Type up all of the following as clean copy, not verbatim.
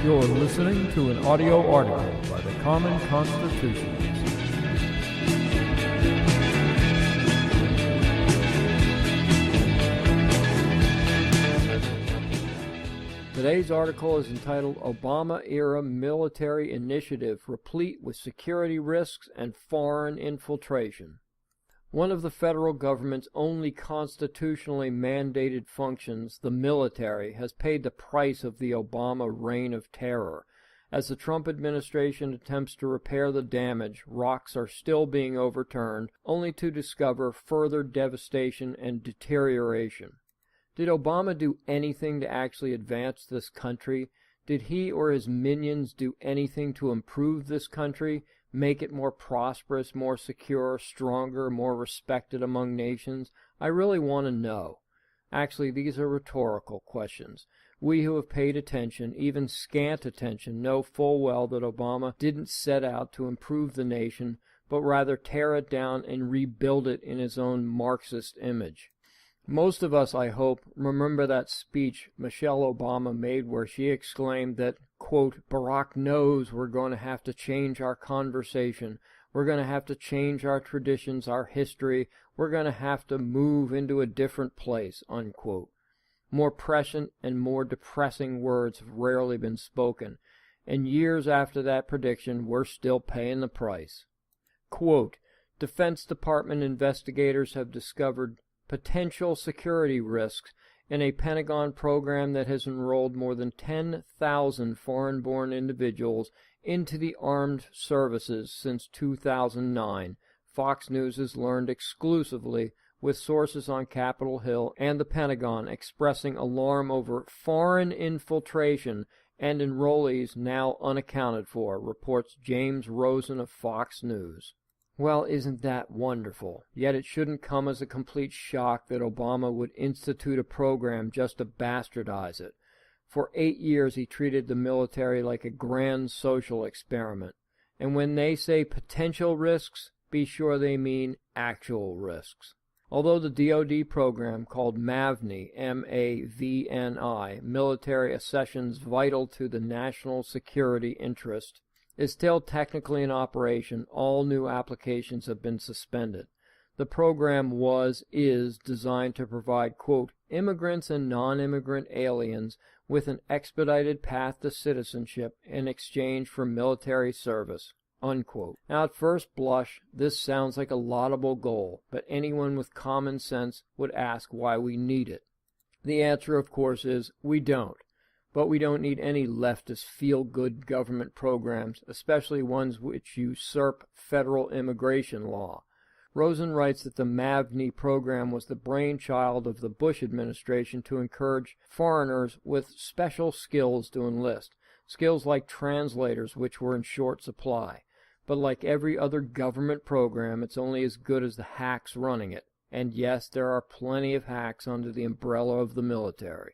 You're listening to an audio article by the Common Constitutionalist. Today's article is entitled Obama-Era Military Initiative Replete with Security Risks and Foreign Infiltration. One of the federal government's only constitutionally mandated functions, the military, has paid the price of the Obama reign of terror. As the Trump administration attempts to repair the damage, rocks are still being overturned, only to discover further devastation and deterioration. Did Obama do anything to actually advance this country? Did he or his minions do anything to improve this country, make it more prosperous, more secure, stronger, more respected among nations? I really want to know. Actually, these are rhetorical questions. We who have paid attention, even scant attention, know full well that Obama didn't set out to improve the nation, but rather tear it down and rebuild it in his own Marxist image. Most of us, I hope, remember that speech Michelle Obama made where she exclaimed that, quote, Barack knows we're going to have to change our conversation, we're going to have to change our traditions, our history, we're going to have to move into a different place, unquote. More prescient and more depressing words have rarely been spoken, and years after that prediction, we're still paying the price. Quote, Defense Department investigators have discovered potential security risks in a Pentagon program that has enrolled more than 10,000 foreign-born individuals into the armed services since 2009. Fox News has learned exclusively, with sources on Capitol Hill and the Pentagon expressing alarm over foreign infiltration and enrollees now unaccounted for, reports James Rosen of Fox News. Well, isn't that wonderful? Yet it shouldn't come as a complete shock that Obama would institute a program just to bastardize it. For 8 years he treated the military like a grand social experiment. And when they say potential risks, be sure they mean actual risks. Although the DoD program called MAVNI, M-A-V-N-I, Military Accessions Vital to the National Security Interest, is still technically in operation, all new applications have been suspended. The program is designed to provide, quote, immigrants and non-immigrant aliens with an expedited path to citizenship in exchange for military service, unquote. Now, at first blush, this sounds like a laudable goal, but anyone with common sense would ask why we need it. The answer, of course, is we don't. But we don't need any leftist feel-good government programs, especially ones which usurp federal immigration law. Rosen writes that the MAVNI program was the brainchild of the Bush administration to encourage foreigners with special skills to enlist, skills like translators, which were in short supply. But like every other government program, it's only as good as the hacks running it. And yes, there are plenty of hacks under the umbrella of the military.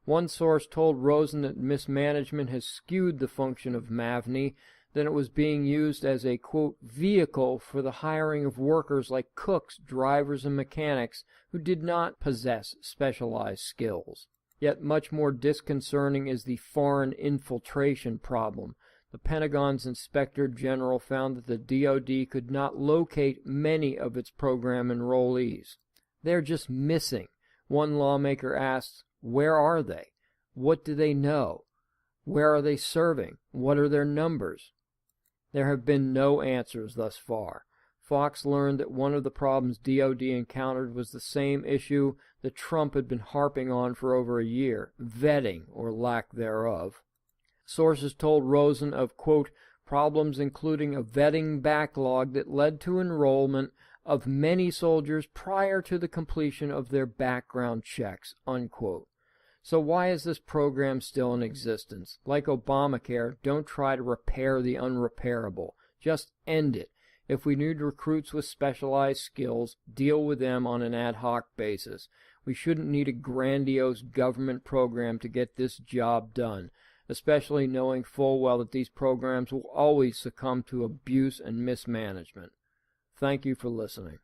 One source told Rosen that mismanagement has skewed the function of MAVNI, that it was being used as a, quote, vehicle for the hiring of workers like cooks, drivers, and mechanics who did not possess specialized skills. Yet much more disconcerting is the foreign infiltration problem. The Pentagon's Inspector General found that the DoD could not locate many of its program enrollees. They're just missing. One lawmaker asks, where are they? What do they know? Where are they serving? What are their numbers? There have been no answers thus far. Fox learned that one of the problems DoD encountered was the same issue that Trump had been harping on for over a year, vetting, or lack thereof. Sources told Rosen of, quote, problems including a vetting backlog that led to enrollment of many soldiers prior to the completion of their background checks, unquote. So why is this program still in existence? Like Obamacare, don't try to repair the unrepairable. Just end it. If we need recruits with specialized skills, deal with them on an ad hoc basis. We shouldn't need a grandiose government program to get this job done, especially knowing full well that these programs will always succumb to abuse and mismanagement. Thank you for listening.